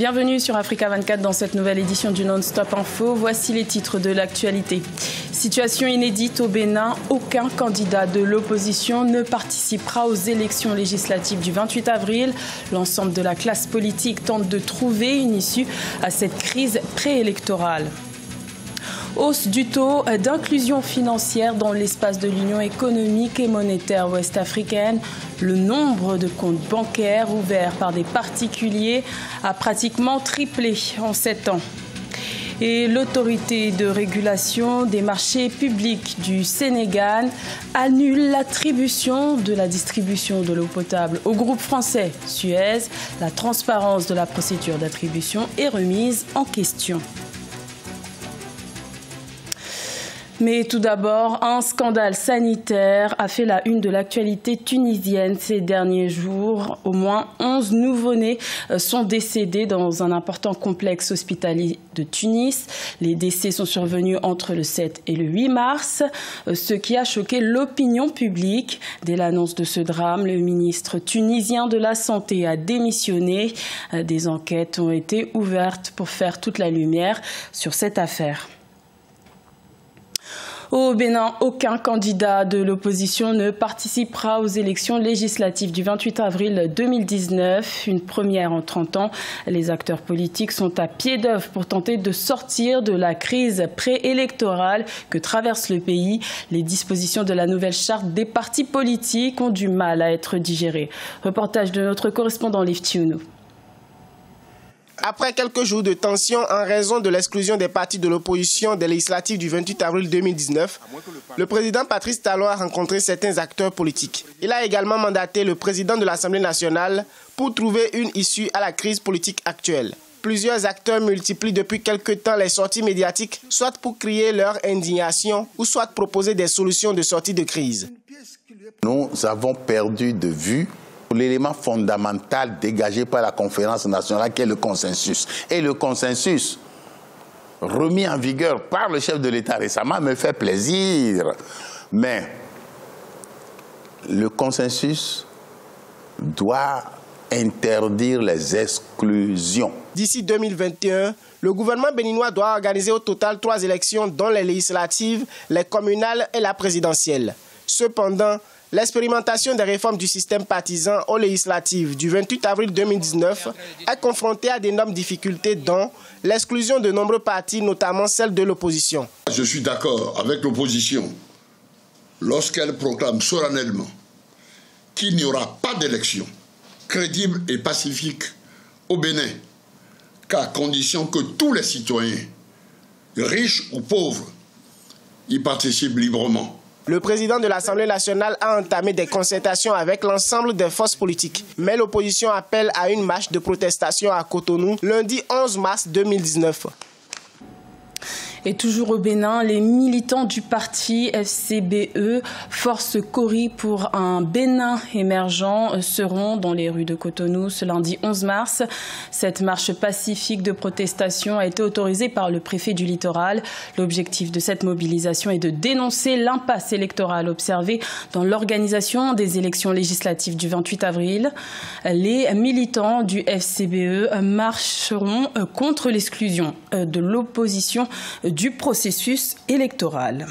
Bienvenue sur Africa 24 dans cette nouvelle édition du Non-Stop Info. Voici les titres de l'actualité. Situation inédite au Bénin, aucun candidat de l'opposition ne participera aux élections législatives du 28 avril. L'ensemble de la classe politique tente de trouver une issue à cette crise préélectorale. Hausse du taux d'inclusion financière dans l'espace de l'Union économique et monétaire ouest-africaine. Le nombre de comptes bancaires ouverts par des particuliers a pratiquement triplé en 7 ans. Et l'autorité de régulation des marchés publics du Sénégal annule l'attribution de la distribution de l'eau potable au groupe français Suez. La transparence de la procédure d'attribution est remise en question. Mais tout d'abord, un scandale sanitaire a fait la une de l'actualité tunisienne ces derniers jours. Au moins 11 nouveau-nés sont décédés dans un important complexe hospitalier de Tunis. Les décès sont survenus entre le 7 et le 8 mars, ce qui a choqué l'opinion publique. Dès l'annonce de ce drame, le ministre tunisien de la Santé a démissionné. Des enquêtes ont été ouvertes pour faire toute la lumière sur cette affaire. Au Bénin, aucun candidat de l'opposition ne participera aux élections législatives du 28 avril 2019. Une première en 30 ans. Les acteurs politiques sont à pied d'œuvre pour tenter de sortir de la crise préélectorale que traverse le pays. Les dispositions de la nouvelle charte des partis politiques ont du mal à être digérées. Reportage de notre correspondant Liv Tiounou. Après quelques jours de tension en raison de l'exclusion des partis de l'opposition des législatives du 28 avril 2019, le président Patrice Talon a rencontré certains acteurs politiques. Il a également mandaté le président de l'Assemblée nationale pour trouver une issue à la crise politique actuelle. Plusieurs acteurs multiplient depuis quelque temps les sorties médiatiques, soit pour crier leur indignation ou soit proposer des solutions de sortie de crise. Nous avons perdu de vue l'élément fondamental dégagé par la conférence nationale qui est le consensus. Et le consensus remis en vigueur par le chef de l'État récemment me fait plaisir. Mais le consensus doit interdire les exclusions. D'ici 2021, le gouvernement béninois doit organiser au total 3 élections, dont les législatives, les communales et la présidentielle. Cependant, l'expérimentation des réformes du système partisan aux législatives du 28 avril 2019 est confrontée à d'énormes difficultés, dont l'exclusion de nombreux partis, notamment celle de l'opposition. Je suis d'accord avec l'opposition lorsqu'elle proclame solennellement qu'il n'y aura pas d'élection crédible et pacifique au Bénin, qu'à condition que tous les citoyens, riches ou pauvres, y participent librement. Le président de l'Assemblée nationale a entamé des concertations avec l'ensemble des forces politiques. Mais l'opposition appelle à une marche de protestation à Cotonou lundi 11 mars 2019. Et toujours au Bénin, les militants du parti FCBE, Force Kori pour un Bénin émergent, seront dans les rues de Cotonou ce lundi 11 mars. Cette marche pacifique de protestation a été autorisée par le préfet du littoral. L'objectif de cette mobilisation est de dénoncer l'impasse électorale observée dans l'organisation des élections législatives du 28 avril. Les militants du FCBE marcheront contre l'exclusion de l'opposition du processus électoral.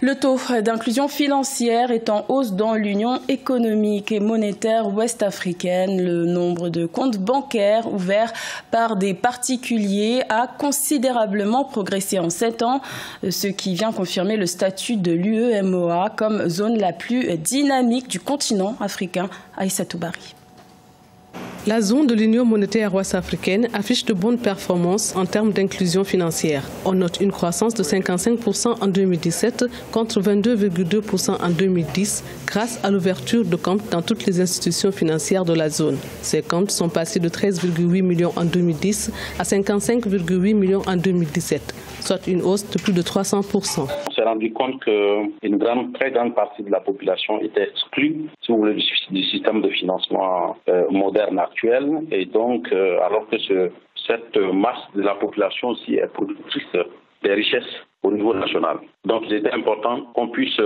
Le taux d'inclusion financière est en hausse dans l'Union économique et monétaire ouest-africaine. Le nombre de comptes bancaires ouverts par des particuliers a considérablement progressé en 7 ans, ce qui vient confirmer le statut de l'UEMOA comme zone la plus dynamique du continent africain. Aïssatou Bari. La zone de l'Union monétaire ouest-africaine affiche de bonnes performances en termes d'inclusion financière. On note une croissance de 55% en 2017 contre 22,2% en 2010 grâce à l'ouverture de comptes dans toutes les institutions financières de la zone. Ces comptes sont passés de 13,8 millions en 2010 à 55,8 millions en 2017, soit une hausse de plus de 300%. On s'est rendu compte qu'une très grande partie de la population était exclue, si vous voulez, du système de financement moderne actuel. Et donc, alors que cette masse de la population aussi est productrice des richesses au niveau national. Donc il était important qu'on puisse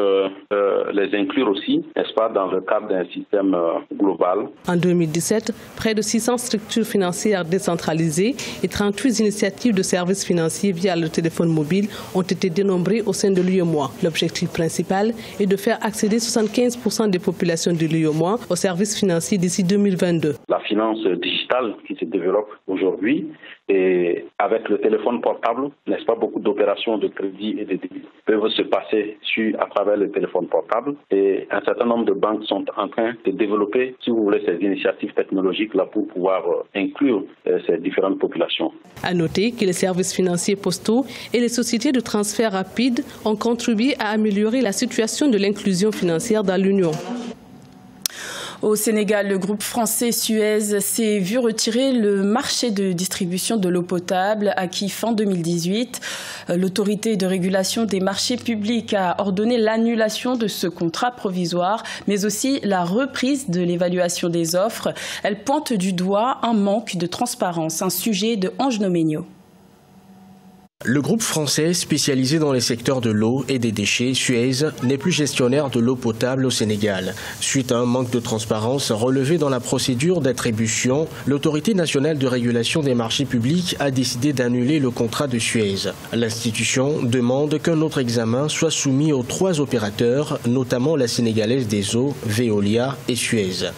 les inclure aussi, n'est-ce pas, dans le cadre d'un système global. En 2017, près de 600 structures financières décentralisées et 38 initiatives de services financiers via le téléphone mobile ont été dénombrées au sein de l'UEMOA. L'objectif principal est de faire accéder 75% des populations de l'UEMOA aux services financiers d'ici 2022. La finance digitale qui se développe aujourd'hui et avec le téléphone portable, n'est-ce pas, beaucoup d'opérations de crédit et de débit peuvent se passer à travers le téléphone portable et un certain nombre de banques sont en train de développer, si vous voulez, ces initiatives technologiques-là pour pouvoir inclure ces différentes populations. À noter que les services financiers postaux et les sociétés de transfert rapide ont contribué à améliorer la situation de l'inclusion financière dans l'Union. Au Sénégal, le groupe français Suez s'est vu retirer le marché de distribution de l'eau potable acquis fin 2018. L'autorité de régulation des marchés publics a ordonné l'annulation de ce contrat provisoire, mais aussi la reprise de l'évaluation des offres. Elle pointe du doigt un manque de transparence, un sujet de Ange Noménio. Le groupe français spécialisé dans les secteurs de l'eau et des déchets, Suez, n'est plus gestionnaire de l'eau potable au Sénégal. Suite à un manque de transparence relevé dans la procédure d'attribution, l'autorité nationale de régulation des marchés publics a décidé d'annuler le contrat de Suez. L'institution demande qu'un autre examen soit soumis aux 3 opérateurs, notamment la sénégalaise des eaux, Veolia et Suez.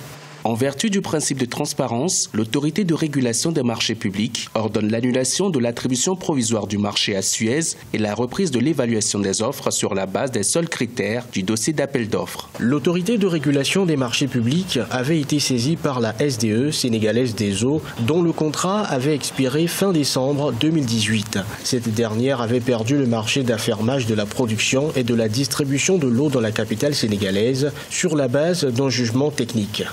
En vertu du principe de transparence, l'autorité de régulation des marchés publics ordonne l'annulation de l'attribution provisoire du marché à Suez et la reprise de l'évaluation des offres sur la base des seuls critères du dossier d'appel d'offres. L'autorité de régulation des marchés publics avait été saisie par la SDE, sénégalaise des eaux, dont le contrat avait expiré fin décembre 2018. Cette dernière avait perdu le marché d'affermage de la production et de la distribution de l'eau dans la capitale sénégalaise sur la base d'un jugement technique.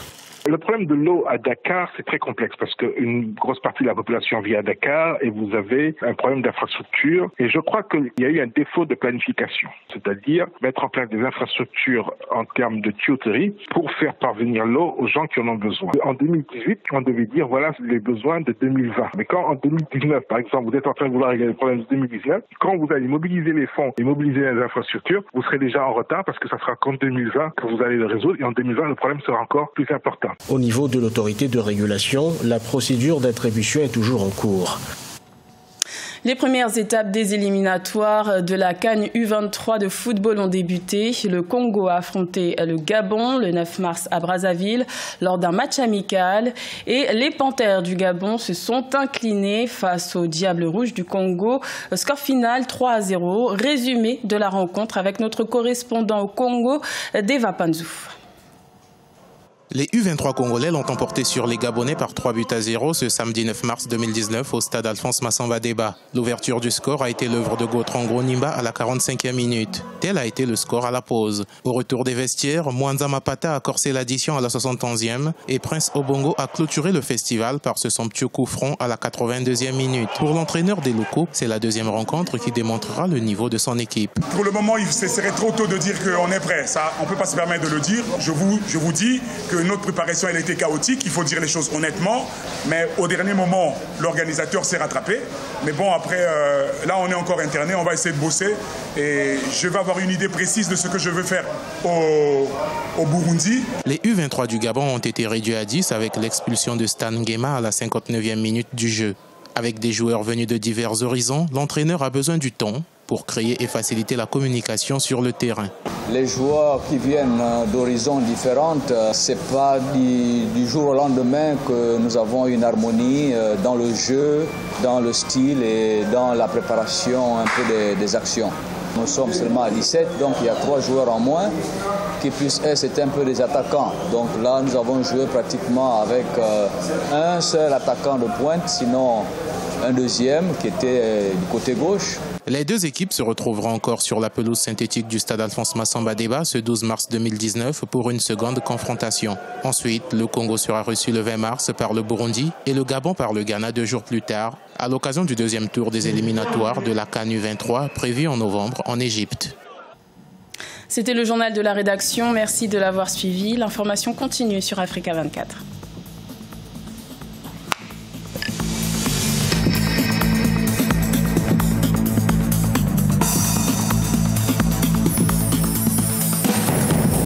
Le problème de l'eau à Dakar, c'est très complexe parce qu'une grosse partie de la population vit à Dakar et vous avez un problème d'infrastructure. Et je crois qu'il y a eu un défaut de planification, c'est-à-dire mettre en place des infrastructures en termes de tuyauterie pour faire parvenir l'eau aux gens qui en ont besoin. En 2018, on devait dire voilà les besoins de 2020. Mais quand en 2019, par exemple, vous êtes en train de vouloir régler les problèmes de 2019, quand vous allez mobiliser les fonds et mobiliser les infrastructures, vous serez déjà en retard parce que ça sera qu'en 2020 que vous allez le résoudre et en 2020, le problème sera encore plus important. Au niveau de l'autorité de régulation, la procédure d'attribution est toujours en cours. Les premières étapes des éliminatoires de la CAN U23 de football ont débuté. Le Congo a affronté le Gabon le 9 mars à Brazzaville lors d'un match amical. Et les Panthères du Gabon se sont inclinés face aux Diables Rouges du Congo. Score final 3-0. Résumé de la rencontre avec notre correspondant au Congo, Deva Panzou. Les U23 congolais l'ont emporté sur les Gabonais par 3-0 ce samedi 9 mars 2019 au stade Alphonse Massamba Déba. L'ouverture du score a été l'œuvre de Gautran Gronimba à la 45e minute. Tel a été le score à la pause. Au retour des vestiaires, Mwanza Mapata a corsé l'addition à la 71e et Prince Obongo a clôturé le festival par ce somptueux coup franc à la 82e minute. Pour l'entraîneur des locaux, c'est la deuxième rencontre qui démontrera le niveau de son équipe. Pour le moment, ce serait trop tôt de dire qu'on est prêt. Ça, on ne peut pas se permettre de le dire. Je vous dis que notre préparation elle a été chaotique, il faut dire les choses honnêtement, mais au dernier moment, l'organisateur s'est rattrapé. Mais bon, après, là, on est encore interné, on va essayer de bosser et je vais avoir une idée précise de ce que je veux faire au Burundi. Les U23 du Gabon ont été réduits à 10 avec l'expulsion de Stan Nguema à la 59e minute du jeu. Avec des joueurs venus de divers horizons, l'entraîneur a besoin du temps pour créer et faciliter la communication sur le terrain. Les joueurs qui viennent d'horizons différents, ce n'est pas du jour au lendemain que nous avons une harmonie dans le jeu, dans le style et dans la préparation un peu des actions. Nous sommes seulement à 17, donc il y a 3 joueurs en moins, qui plus c'est un peu des attaquants. Donc là, nous avons joué pratiquement avec un seul attaquant de pointe, sinon un deuxième qui était du côté gauche. Les deux équipes se retrouveront encore sur la pelouse synthétique du stade Alphonse Massamba Déba ce 12 mars 2019 pour une seconde confrontation. Ensuite, le Congo sera reçu le 20 mars par le Burundi et le Gabon par le Ghana 2 jours plus tard, à l'occasion du deuxième tour des éliminatoires de la CAN U23 prévu en novembre en Égypte. C'était le journal de la rédaction. Merci de l'avoir suivi. L'information continue sur Africa 24.